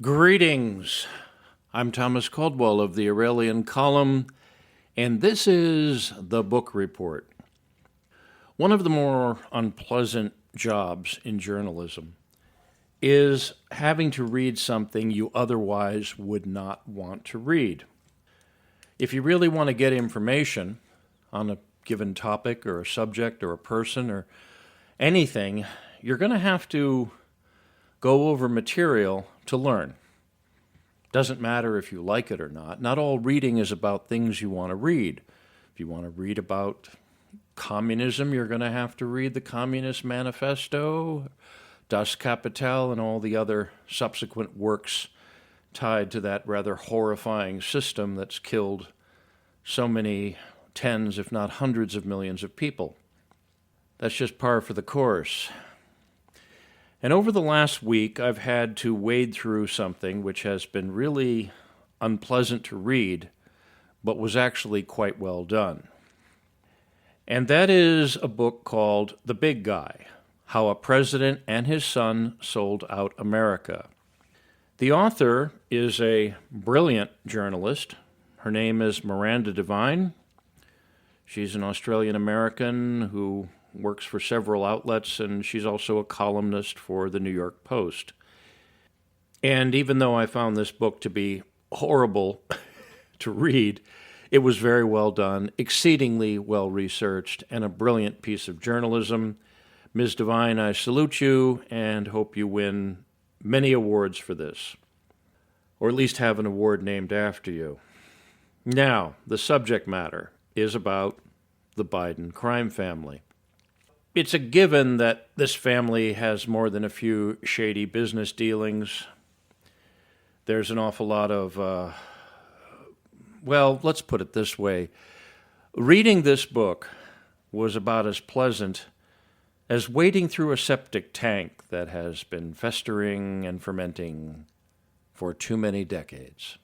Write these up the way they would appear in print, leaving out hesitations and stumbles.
Greetings. I'm Thomas Caldwell of the Aurelian Column, and this is the Book Report. One of the more unpleasant jobs in journalism is having to read something you otherwise would not want to read. If you really want to get information on a given topic or a subject or a person or anything, you're going to have to go over material to learn. Doesn't matter if you like it or not. Not all reading is about things you want to read. If you want to read about communism, you're going to have to read the Communist Manifesto, Das Kapital, and all the other subsequent works tied to that rather horrifying system that's killed so many tens, if not hundreds of millions of people. That's just par for the course. And over the last week, I've had to wade through something which has been really unpleasant to read, but was actually quite well done. And that is a book called The Big Guy: How a President and His Son Sold Out America. The author is a brilliant journalist. Her name is Miranda Devine. She's an Australian-American who works for several outlets, and she's also a columnist for the New York Post. And even though I found this book to be horrible to read, it was very well done, exceedingly well researched, and a brilliant piece of journalism. Ms. Devine, I salute you and hope you win many awards for this, or at least have an award named after you. Now, the subject matter is about the Biden crime family. It's a given that this family has more than a few shady business dealings. There's an awful lot of, let's put it this way. Reading this book was about as pleasant as wading through a septic tank that has been festering and fermenting for too many decades.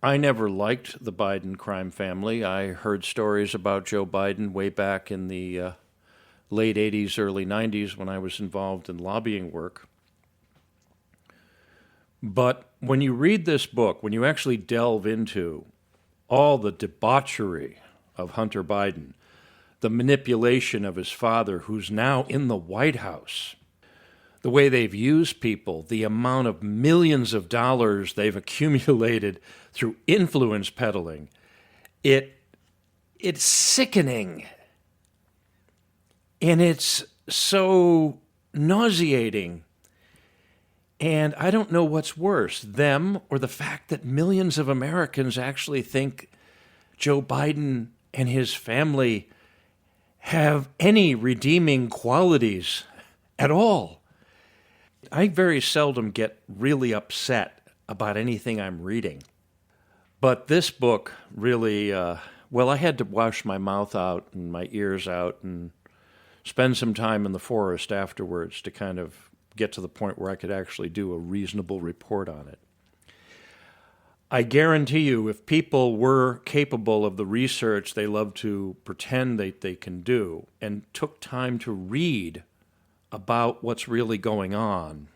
I never liked the Biden crime family. I heard stories about Joe Biden way back in the late 80s, early 90s when I was involved in lobbying work. But when you read this book, when you actually delve into all the debauchery of Hunter Biden, the manipulation of his father, who's now in the White House, the way they've used people, the amount of millions of dollars they've accumulated through influence peddling, it's sickening. And it's so nauseating. And I don't know what's worse, them or the fact that millions of Americans actually think Joe Biden and his family have any redeeming qualities at all. I very seldom get really upset about anything I'm reading. But this book really, I had to wash my mouth out and my ears out and spend some time in the forest afterwards to kind of get to the point where I could actually do a reasonable report on it. I guarantee you, if people were capable of the research they love to pretend that they can do and took time to read about what's really going on,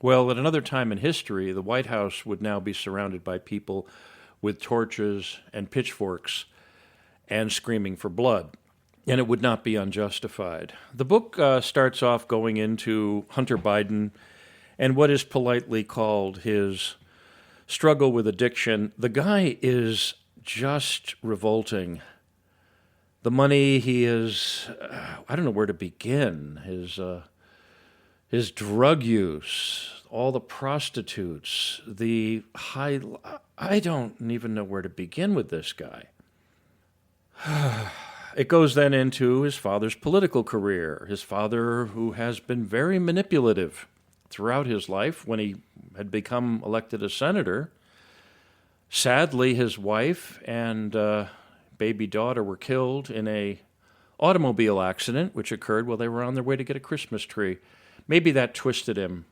well, at another time in history, the White House would now be surrounded by people with torches and pitchforks and screaming for blood. And it would not be unjustified. The book starts off going into Hunter Biden and what is politely called his struggle with addiction. The guy is just revolting. The money he is, I don't know where to begin. His drug use, all the prostitutes, I don't even know where to begin with this guy. It goes then into his father's political career. His father, who has been very manipulative throughout his life when he had become elected a senator. Sadly, his wife and baby daughter were killed in a automobile accident, which occurred while they were on their way to get a Christmas tree. Maybe that twisted him,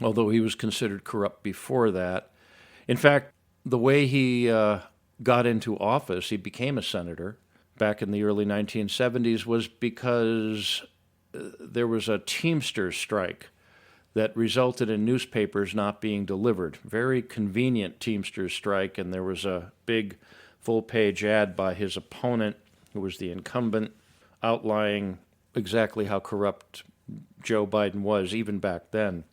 although he was considered corrupt before that. In fact, the way he got into office, he became a senator back in the early 1970s, was because there was a Teamsters strike that resulted in newspapers not being delivered. Very convenient Teamsters strike, and there was a big full-page ad by his opponent, who was the incumbent, outlining exactly how corrupt Joe Biden was, even back then.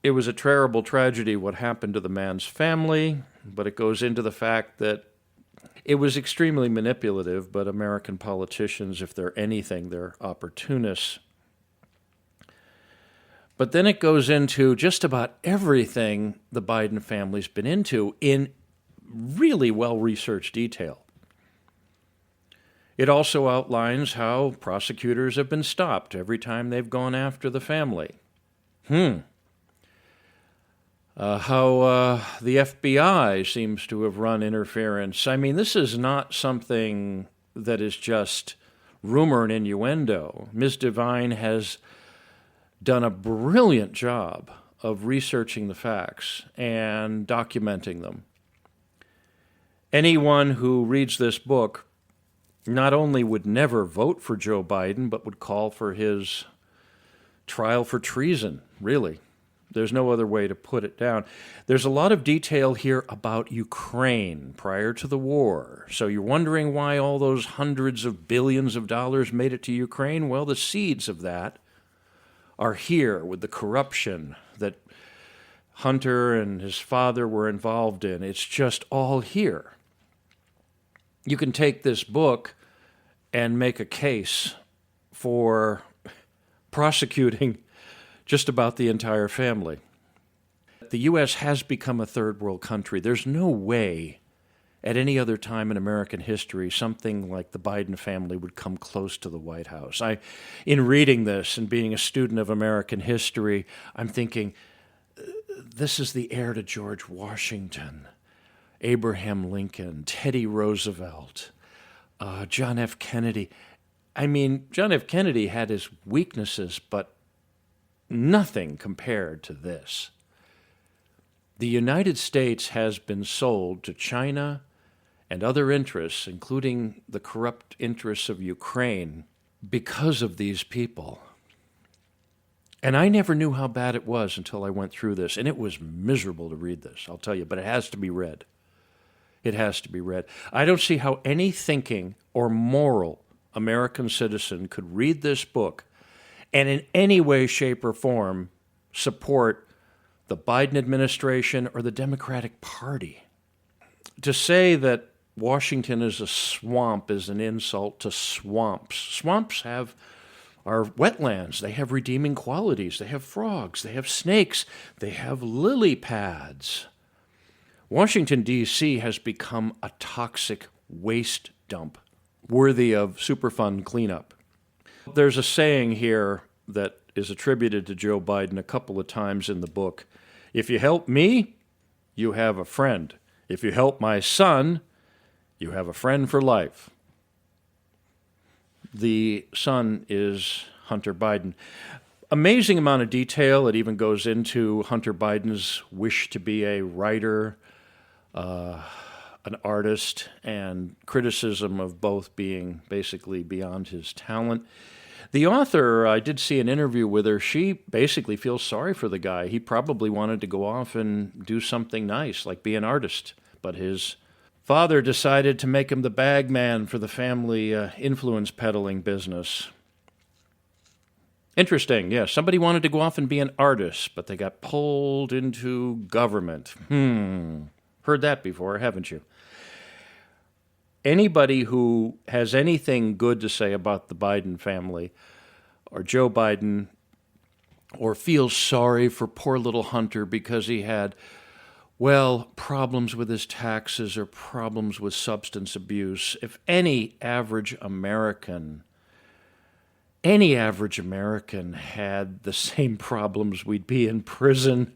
It was a terrible tragedy what happened to the man's family, but it goes into the fact that it was extremely manipulative, but American politicians, if they're anything, they're opportunists. But then it goes into just about everything the Biden family's been into in really well-researched detail. It also outlines how prosecutors have been stopped every time they've gone after the family. How the FBI seems to have run interference. I mean, this is not something that is just rumor and innuendo. Ms. Devine has done a brilliant job of researching the facts and documenting them. Anyone who reads this book not only would never vote for Joe Biden, but would call for his trial for treason, really. There's no other way to put it down. There's a lot of detail here about Ukraine prior to the war. So you're wondering why all those hundreds of billions of dollars made it to Ukraine? Well, the seeds of that are here with the corruption that Hunter and his father were involved in. It's just all here. You can take this book and make a case for prosecuting just about the entire family. The U.S. has become a third world country. There's no way at any other time in American history something like the Biden family would come close to the White House. In reading this and being a student of American history, I'm thinking, this is the heir to George Washington, Abraham Lincoln, Teddy Roosevelt, John F. Kennedy. I mean, John F. Kennedy had his weaknesses, but nothing compared to this. The United States has been sold to China and other interests, including the corrupt interests of Ukraine, because of these people. And I never knew how bad it was until I went through this, and it was miserable to read this, I'll tell you, but it has to be read. It has to be read. I don't see how any thinking or moral American citizen could read this book and in any way, shape, or form support the Biden administration or the Democratic Party. To say that Washington is a swamp is an insult to swamps. Swamps are wetlands. They have redeeming qualities. They have frogs. They have snakes. They have lily pads. Washington, D.C. has become a toxic waste dump worthy of Superfund cleanup. There's a saying here that is attributed to Joe Biden a couple of times in the book. If you help me, you have a friend. If you help my son, you have a friend for life. The son is Hunter Biden. Amazing amount of detail. It even goes into Hunter Biden's wish to be a writer, an artist, and criticism of both being basically beyond his talent. The author, I did see an interview with her. She basically feels sorry for the guy. He probably wanted to go off and do something nice, like be an artist. But his father decided to make him the bag man for the family influence peddling business. Interesting, yeah. Somebody wanted to go off and be an artist, but they got pulled into government. Heard that before, haven't you? Anybody who has anything good to say about the Biden family or Joe Biden or feels sorry for poor little Hunter because he had, problems with his taxes or problems with substance abuse, if any average American had the same problems, we'd be in prison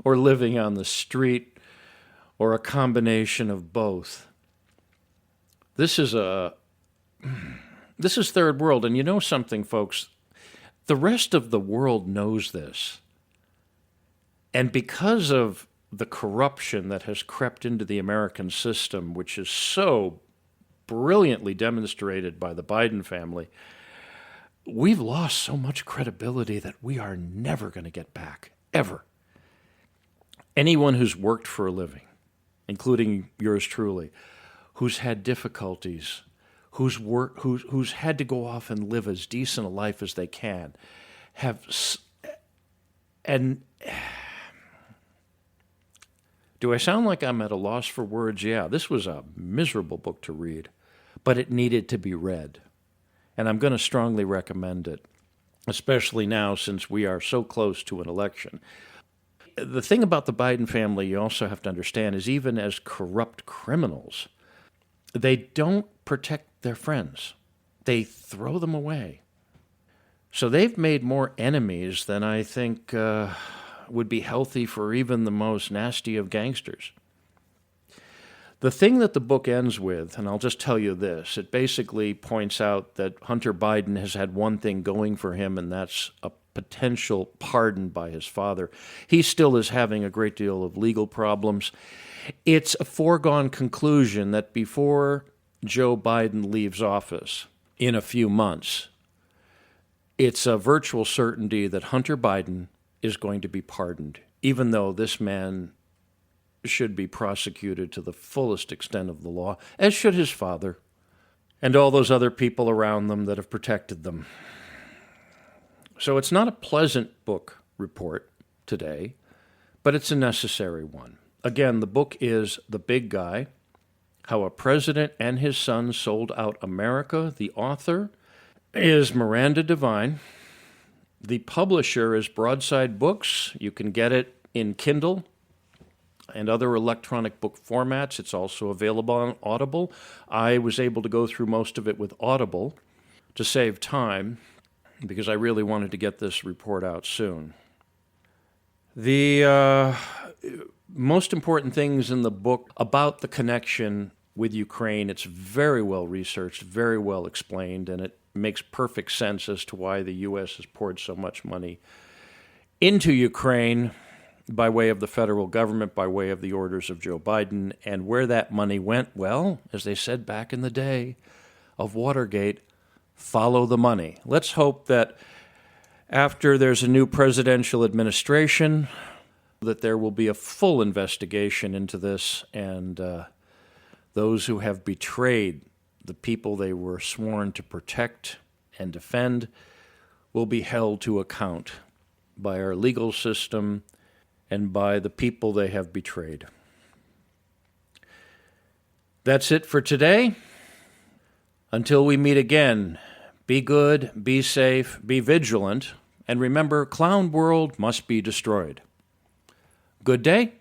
or living on the street or a combination of both. This is third world, and you know something, folks? The rest of the world knows this. And because of the corruption that has crept into the American system, which is so brilliantly demonstrated by the Biden family, we've lost so much credibility that we are never going to get back, ever. Anyone who's worked for a living, including yours truly, who's had difficulties, who's had to go off and live as decent a life as they can, and do I sound like I'm at a loss for words? Yeah, this was a miserable book to read, but it needed to be read. And I'm going to strongly recommend it, especially now since we are so close to an election. The thing about the Biden family you also have to understand is even as corrupt criminals, they don't protect their friends. They throw them away. So they've made more enemies than I think would be healthy for even the most nasty of gangsters. The thing that the book ends with, and I'll just tell you this, it basically points out that Hunter Biden has had one thing going for him, and that's a potential pardon by his father. He still is having a great deal of legal problems. It's a foregone conclusion that before Joe Biden leaves office in a few months, it's a virtual certainty that Hunter Biden is going to be pardoned, even though this man should be prosecuted to the fullest extent of the law, as should his father and all those other people around them that have protected them. So it's not a pleasant book report today, but it's a necessary one. Again, the book is The Big Guy, How a President and His Son Sold Out America. The author is Miranda Devine. The publisher is Broadside Books. You can get it in Kindle and other electronic book formats. It's also available on Audible. I was able to go through most of it with Audible to save time because I really wanted to get this report out soon. The most important things in the book about the connection with Ukraine, it's very well researched, very well explained, and it makes perfect sense as to why the U.S. has poured so much money into Ukraine by way of the federal government, by way of the orders of Joe Biden, and where that money went. Well, as they said back in the day of Watergate, follow the money. Let's hope that after there's a new presidential administration, that there will be a full investigation into this, and those who have betrayed the people they were sworn to protect and defend will be held to account by our legal system and by the people they have betrayed. That's it for today. Until we meet again, be good, be safe, be vigilant, and remember, Clown World must be destroyed. Good day.